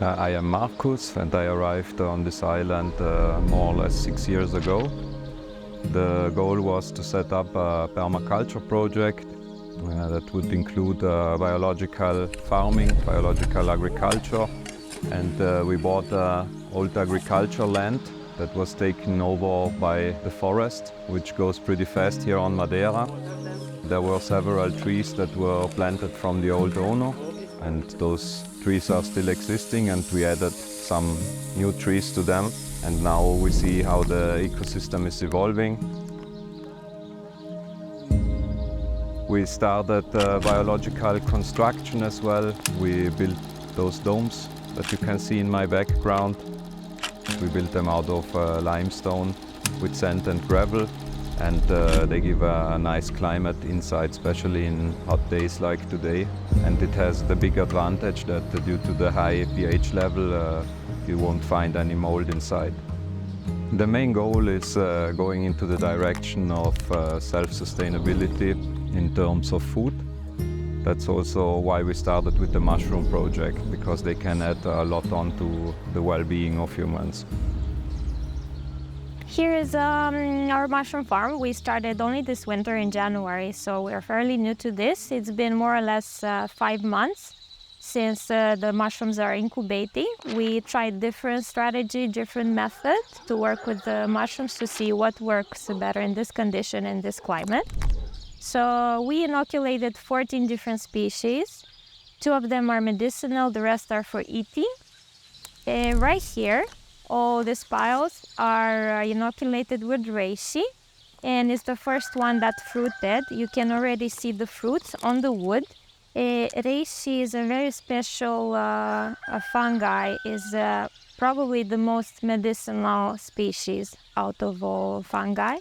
I am Markus and I arrived on this island more or less 6 years ago. The goal was to set up a permaculture project that would include biological farming, biological agriculture, and we bought old agriculture land that was taken over by the forest, which goes pretty fast here on Madeira. There were several trees that were planted from the old owner, and those trees are still existing, and we added some new trees to them, and now we see how the ecosystem is evolving. We started biological construction as well. We built those domes that you can see in my background. We built them out of limestone with sand and gravel, and they give a nice climate inside, especially in hot days like today. And it has the big advantage that due to the high pH level, you won't find any mold inside. The main goal is going into the direction of self-sustainability in terms of food. That's also why we started with the mushroom project, because they can add a lot on to the well-being of humans. Here is our mushroom farm. We started only this winter in January, so we're fairly new to this. It's been more or less 5 months since the mushrooms are incubating. We tried different strategy, different methods to work with the mushrooms to see what works better in this condition and this climate. So we inoculated 14 different species. 2 of them are medicinal, the rest are for eating. Right here, all these piles are inoculated with reishi, and it's the first one that fruited. You can already see the fruits on the wood. Reishi is a very special fungi, is probably the most medicinal species out of all fungi.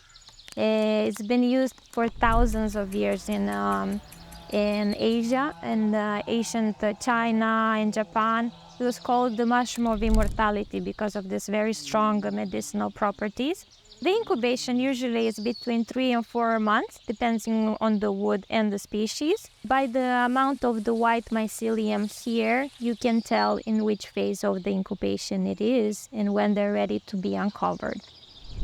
It's been used for thousands of years in Asia and ancient China and Japan. It was called the mushroom of immortality because of this very strong medicinal properties. The incubation usually is between 3 and 4 months, depending on the wood and the species. By the amount of the white mycelium here, you can tell in which phase of the incubation it is and when they're ready to be uncovered.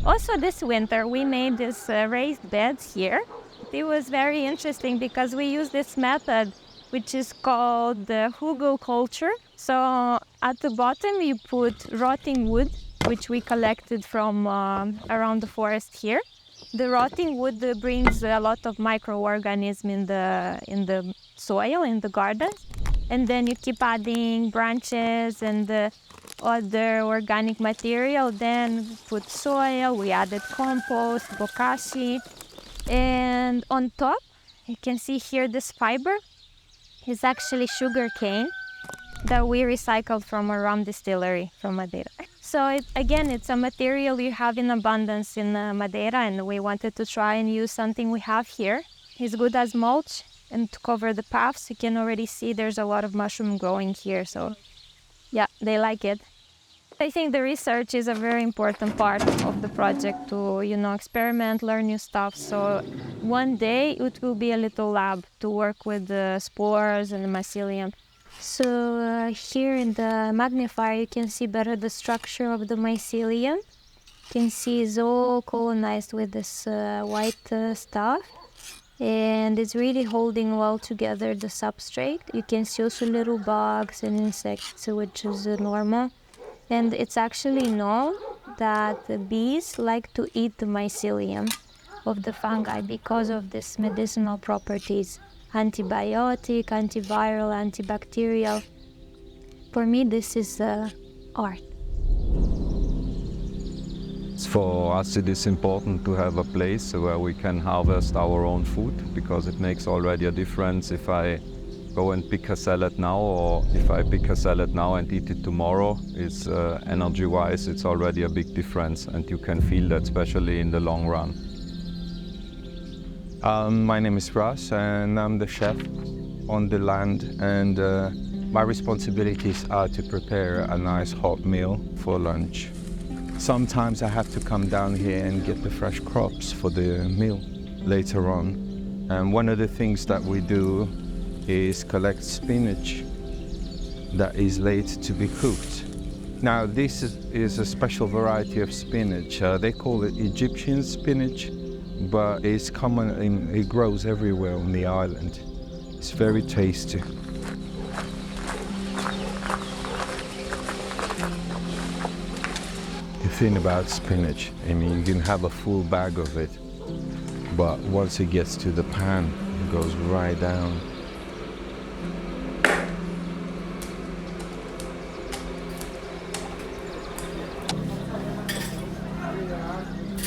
Also this winter we made this raised beds here. It was very interesting because we use this method which is called the Hugelkultur. So at the bottom you put rotting wood, which we collected from around the forest here. The rotting wood brings a lot of microorganisms in the soil, in the garden. And then you keep adding branches and other organic material, then put soil, we added compost, bokashi, and on top you can see here this fiber is actually sugar cane that we recycled from a rum distillery from Madeira. So it's a material you have in abundance in Madeira, and we wanted to try and use something we have here. It's good as mulch and to cover the paths. You can already see there's a lot of mushroom growing here, so yeah, they like it. I think the research is a very important part of the project to, experiment, learn new stuff. So one day it will be a little lab to work with the spores and the mycelium. So here in the magnifier you can see better the structure of the mycelium. You can see it's all colonized with this white stuff. And it's really holding well together the substrate. You can see also little bugs and insects, which is normal. And it's actually known that the bees like to eat the mycelium of the fungi because of these medicinal properties. Antibiotic, antiviral, antibacterial. For me, this is art. For us it is important to have a place where we can harvest our own food, because it makes already a difference if I go and pick a salad now, or if I pick a salad now and eat it tomorrow. It's energy-wise, it's already a big difference, and you can feel that especially in the long run. My name is Russ, and I'm the chef on the land, and my responsibilities are to prepare a nice hot meal for lunch. Sometimes I have to come down here and get the fresh crops for the meal later on. And one of the things that we do is collect spinach. that is late to be cooked. Now this is a special variety of spinach. They call it Egyptian spinach, but it's common, it grows everywhere on the island. It's very tasty. The thing about spinach, I mean, you can have a full bag of it, but once it gets to the pan, it goes right down.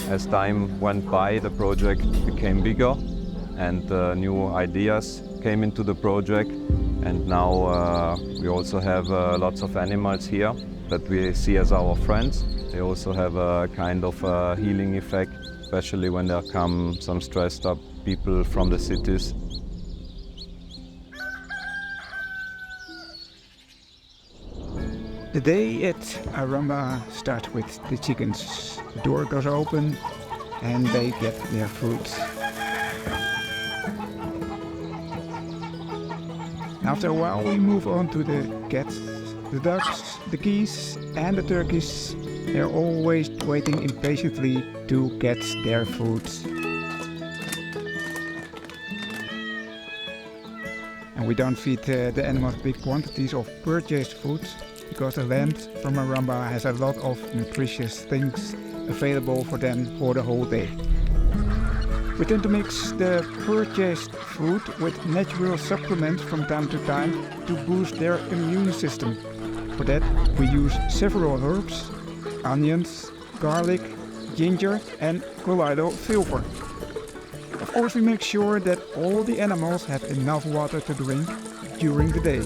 As time went by, the project became bigger and new ideas came into the project, and now we also have lots of animals here that we see as our friends. They also have a kind of healing effect, especially when there come some stressed up people from the cities. The day at Arambha starts with the chickens. The door goes open and they get their food. After a while we move on to the cats, the ducks, the geese and the turkeys. They're always waiting impatiently to get their food. And we don't feed the animals big quantities of purchased food, because the land from Arambha has a lot of nutritious things available for them for the whole day. We tend to mix the purchased food with natural supplements from time to time to boost their immune system. For that we use several herbs, onions, garlic, ginger and colloidal silver. Of course we make sure that all the animals have enough water to drink during the day.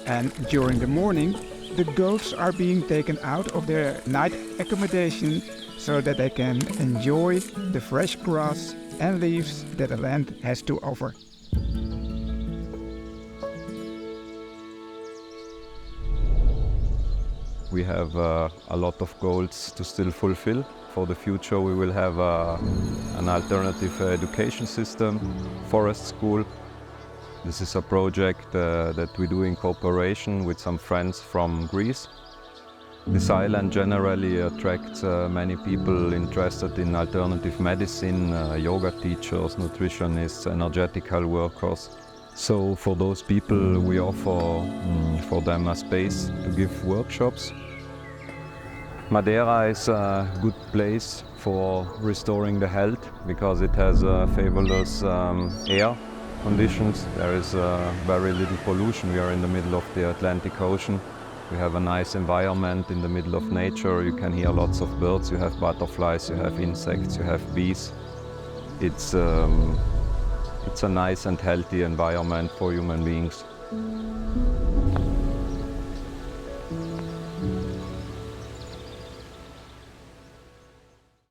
And during the morning, the goats are being taken out of their night accommodation so that they can enjoy the fresh grass and leaves that the land has to offer. We have a lot of goals to still fulfill. For the future we will have an alternative education system, forest school. This is a project that we do in cooperation with some friends from Greece. This island generally attracts many people interested in alternative medicine, yoga teachers, nutritionists, energetical workers. So for those people we offer for them a space to give workshops. Madeira is a good place for restoring the health because it has fabulous air conditions. There is very little pollution. We are in the middle of the Atlantic Ocean. We have a nice environment in the middle of nature. You can hear lots of birds, you have butterflies, you have insects, you have bees. It's a nice and healthy environment for human beings.